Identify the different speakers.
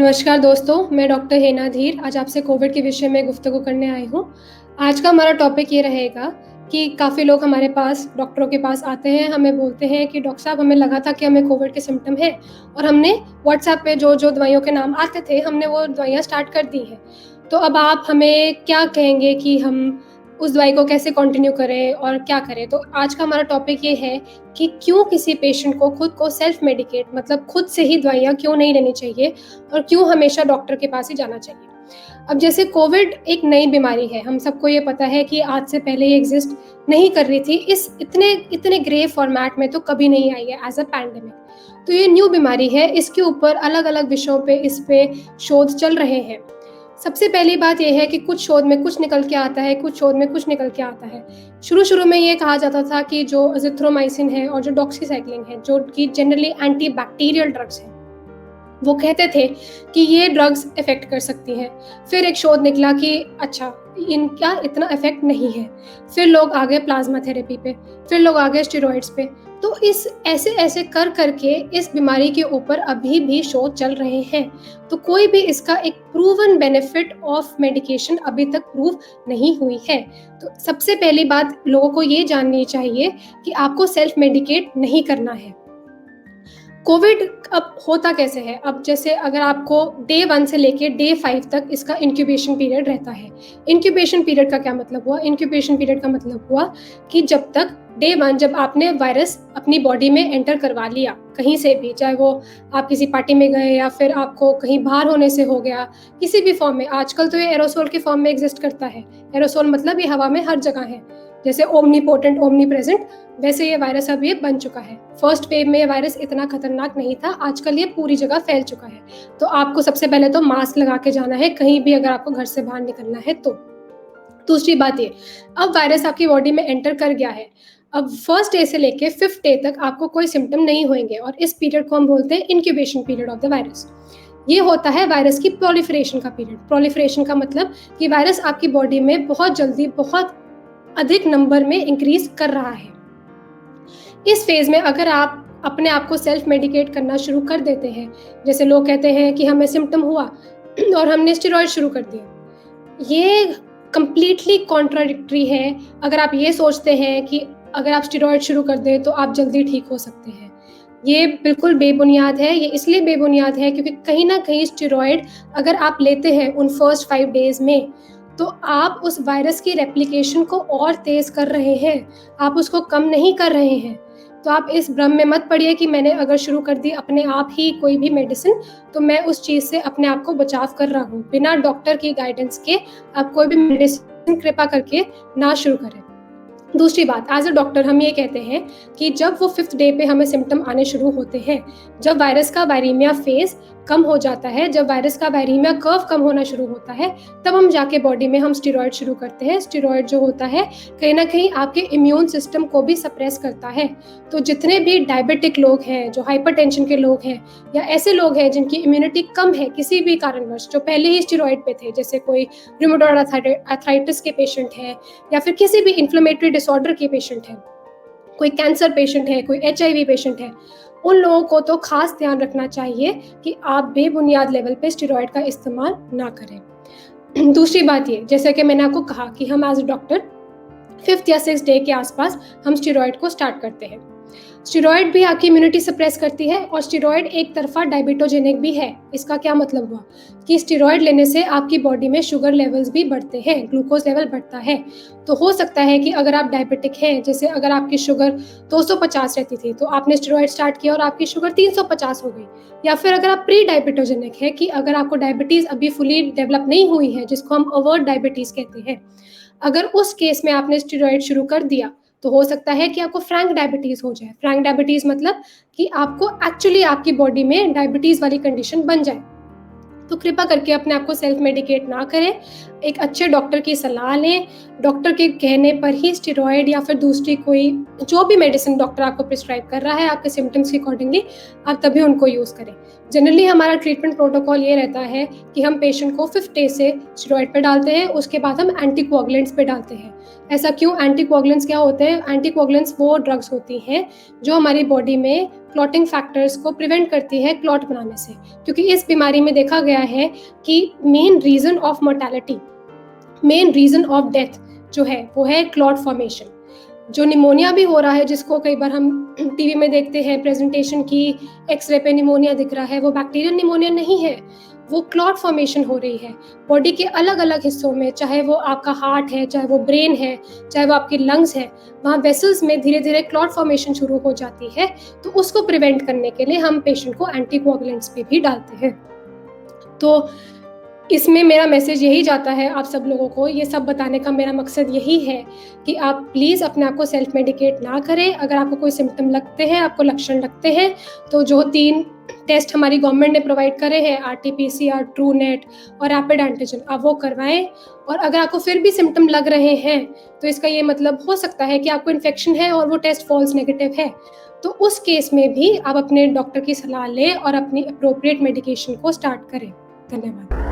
Speaker 1: नमस्कार दोस्तों, मैं डॉक्टर हेना धीर आज आपसे कोविड के विषय में गुफ्तगू करने आई हूँ। आज का हमारा टॉपिक ये रहेगा कि काफ़ी लोग हमारे पास डॉक्टरों के पास आते हैं, हमें बोलते हैं कि डॉक्टर साहब हमें लगा था कि हमें कोविड के सिम्पटम हैं और हमने व्हाट्सएप पे जो दवाइयों के नाम आते थे, हमने वो दवाइयाँ स्टार्ट कर दी हैं। तो अब आप हमें क्या कहेंगे कि हम उस दवाई को कैसे कंटिन्यू करें और क्या करें? तो आज का हमारा टॉपिक ये है कि क्यों किसी पेशेंट को खुद को सेल्फ मेडिकेट मतलब खुद से ही दवाइयाँ क्यों नहीं लेनी चाहिए और क्यों हमेशा डॉक्टर के पास ही जाना चाहिए। अब जैसे कोविड एक नई बीमारी है, हम सबको ये पता है कि आज से पहले ये एग्ज़िस्ट नहीं कर रही थी, इस इतने इतने ग्रे फॉर्मेट में तो कभी नहीं आई है एज़ अ पैंडेमिक। तो ये न्यू बीमारी है, इसके ऊपर अलग-अलग विषयों पे इस पे शोध चल रहे हैं। सबसे पहली बात ये है कि कुछ शोध में कुछ निकल के आता है, कुछ शोध में कुछ निकल के आता है। शुरू-शुरू में ये कहा जाता था कि जो अज़िथ्रोमाइसिन है और जो डॉक्सीसाइक्लिन है, जो कि जनरली एंटी बैक्टीरियल ड्रग्स हैं, वो कहते थे कि ये ड्रग्स इफ़ेक्ट कर सकती हैं। फिर एक शोध निकला कि अच्छा, इनका इतना इफ़ेक्ट नहीं है। फिर लोग आ गए प्लाज़्मा थेरेपी पे, फिर लोग आ गए स्टेरॉइड्स पे। तो इस ऐसे-ऐसे कर के इस बीमारी के ऊपर अभी भी शोध चल रहे हैं। तो कोई भी इसका एक प्रूवन बेनिफिट ऑफ मेडिकेशन अभी तक प्रूव नहीं हुई है। तो सबसे पहली बात लोगों को ये जाननी चाहिए कि आपको सेल्फ मेडिकेट नहीं करना है। कोविड अब होता कैसे है? अब जैसे अगर आपको डे 1 से लेके डे 5 तक इसका इंक्यूबेशन पीरियड रहता है। इंक्यूबेशन पीरियड का क्या मतलब हुआ? इंक्यूबेशन पीरियड का मतलब हुआ कि जब तक डे 1 जब आपने वायरस अपनी बॉडी में एंटर करवा लिया, कहीं से भी, चाहे वो आप किसी पार्टी में गए या फिर आपको कहीं बाहर होने से हो गया, किसी भी फॉर्म में। आजकल तो ये एरोसोल के फॉर्म में एग्ज़िस्ट करता है। एरोसोल मतलब ये हवा में हर जगह है। जैसे ओमनीपोटेंट, ओमनीप्रेज़ेंट, वैसे ये वायरस अब ये बन चुका है। फर्स्ट वेव में ये वायरस इतना खतरनाक नहीं था, आजकल ये पूरी जगह फैल चुका है। तो आपको सबसे पहले तो मास्क लगा के जाना है, कहीं भी अगर आपको घर से बाहर निकलना है तो। दूसरी बात ये, अब वायरस आपकी बॉडी में एंटर कर गया है। अब फर्स्ट डे से लेके 5th डे तक आपको कोई सिम्पटम नहीं होंगे और इस पीरियड को हम बोलते हैं incubation period of the virus. ये होता है वायरस की प्रोलिफरेशन का पीरियड। प्रोलिफरेशन का मतलब कि वायरस आपकी बॉडी में बहुत जल्दी, बहुत अधिक नंबर में इंक्रीज़ कर रहा है। इस फेज़ में अगर आप अपने आप को सेल्फ मेडिकेट करना शुरू कर देते हैं, जैसे लोग कहते हैं कि हमें सिम्पटम हुआ और हमने स्टेरॉइड शुरू कर दिए। ये कंप्लीटली कॉन्ट्राडिक्टरी है। अगर आप ये सोचते हैं कि अगर आप स्टेरॉइड शुरू कर दें तो आप जल्दी ठीक हो सकते हैं। ये बिल्कुल बेबुनियाद है। ये इसलिए बेबुनियाद है क्योंकि कहीं न कहीं स्टेरॉइड अगर आप लेते हैं उन फर्स्ट 5 डेज़ में, तो आप उस वायरस की रेप्लिकेशन को और तेज़ कर रहे हैं, आप उसको कम नहीं कर रहे हैं। तो आप इस भ्रम में मत पड़िए कि मैंने अगर शुरू कर दी अपने आप ही कोई भी मेडिसिन, तो मैं उस चीज़ से अपने आप को बचाव कर रहा हूँ। बिना डॉक्टर की गाइडेंस के आप कोई भी मेडिसिन कृपा करके ना शुरू करें। दूसरी बात, एज़ अ डॉक्टर हम ये कहते हैं कि जब वो 5th डे पे हमें सिम्पटम आने शुरू होते हैं, जब वायरस का वायरीमिया फ़ेज़ कम हो जाता है, जब वायरस का वायरीमिया कर्व कम होना शुरू होता है, तब हम जाके बॉडी में हम स्टेरॉइड शुरू करते हैं। स्टेरॉइड जो होता है, कहीं न कहीं आपके इम्यून सिस्टम को भी सप्रेस करता है। तो जितने भी डायबिटिक लोग हैं, जो हाइपरटेंशन के लोग हैं या ऐसे लोग हैं जिनकी इम्यूनिटी कम है किसी भी कारणवश, जो पहले ही स्टेरॉइड पे थे, जैसे कोई रूमेटॉइड आर्थराइटिस के पेशेंट हैं या फिर किसी भी इन्फ्लेमेटरी डिसऑर्डर के पेशेंट हैं, कोई कैंसर पेशेंट है, कोई एचआईवी पेशेंट है, उन लोगों को तो खास ध्यान रखना चाहिए कि आप बेबुनियाद लेवल पे स्टेरॉइड का इस्तेमाल ना करें। दूसरी बात ये, जैसे कि मैंने आपको कहा कि हम एज़ अ डॉक्टर 5th या 6th डे के आसपास हम स्टेरॉइड को स्टार्ट करते हैं। स्टेरॉइड भी आपकी इम्यूनिटी सप्रेस करती है और स्टेरॉइड एक तरफा डायबिटोजेनिक भी है। इसका क्या मतलब हुआ कि स्टेरॉइड लेने से आपकी बॉडी में शुगर लेवल्स भी बढ़ते हैं, ग्लूकोज लेवल बढ़ता है। तो हो सकता है कि अगर आप डायबिटिक हैं, जैसे अगर आपकी शुगर 250 रहती थी, तो आपने स्टेरॉइड स्टार्ट किया और आपकी शुगर 350 हो गई। या फिर अगर आप प्री डायबिटोजेनिक है कि अगर आपको डायबिटीज़ अभी फुली डेवलप नहीं हुई है, जिसको हम ओवर्ट डायबिटीज़ कहते हैं, अगर उस केस में आपने स्टेरॉइड शुरू कर दिया, तो हो सकता है कि आपको फ्रैंक डायबिटीज़ हो जाए। फ्रैंक डायबिटीज़ मतलब कि आपको एक्चुअली आपकी बॉडी में डायबिटीज़ वाली कंडीशन बन जाए। तो कृपया करके अपने आप को सेल्फ मेडिकेट ना करें, एक अच्छे डॉक्टर की सलाह लें, डॉक्टर के कहने पर ही स्टेरॉइड या फिर दूसरी कोई जो भी मेडिसिन डॉक्टर आपको प्रिस्क्राइब कर रहा है आपके सिम्पटम्स के अकॉर्डिंगली, आप तभी उनको यूज़ करें। जनरली हमारा ट्रीटमेंट प्रोटोकॉल ये रहता है कि हम पेशेंट को 5th डे से स्टेरॉइड पे डालते हैं, उसके बाद हम एंटीकोएगुलेंट्स पे डालते हैं। ऐसा क्यों? एंटीकोएगुलेंट्स क्या होते हैं? एंटीकोएगुलेंट्स वो ड्रग्स होती हैं जो हमारी बॉडी में क्लॉटिंग फैक्टर्स को प्रिवेंट करती है क्लॉट बनाने से, क्योंकि इस बीमारी में देखा गया है कि main reason of mortality, main reason of death जो है वो है क्लॉट फॉर्मेशन। जो निमोनिया भी हो रहा है, जिसको कई बार हम टीवी में देखते हैं प्रेजेंटेशन की, एक्सरे पे निमोनिया दिख रहा है, वो बैक्टीरियल निमोनिया नहीं है, वो क्लॉट फॉर्मेशन हो रही है बॉडी के अलग अलग हिस्सों में, चाहे वो आपका हार्ट है, चाहे वो ब्रेन है, चाहे वो आपकी लंग्स है, वहाँ वेसल्स में धीरे धीरे क्लॉट फॉर्मेशन शुरू हो जाती है। तो उसको प्रिवेंट करने के लिए हम पेशेंट को एंटीकोगुलेंट्स पे भी डालते हैं। तो इसमें मेरा मैसेज यही जाता है आप सब लोगों को, ये सब बताने का मेरा मकसद यही है कि आप प्लीज़ अपने आप को सेल्फ मेडिकेट ना करें। अगर आपको कोई सिम्टम लगते हैं, आपको लक्षण लगते हैं, तो जो 3 टेस्ट हमारी गवर्नमेंट ने प्रोवाइड करे हैं, आरटी-पीसीआर, ट्रूनेट और रैपिड एंटीजन, आप वो करवाएं। और अगर आपको फिर भी सिम्टम लग रहे हैं, तो इसका ये मतलब हो सकता है कि आपको इन्फेक्शन है और वो टेस्ट फॉल्स नेगेटिव है। तो उस केस में भी आप अपने डॉक्टर की सलाह लें और अपनी एप्रोप्रिएट मेडिकेशन को स्टार्ट करें। धन्यवाद।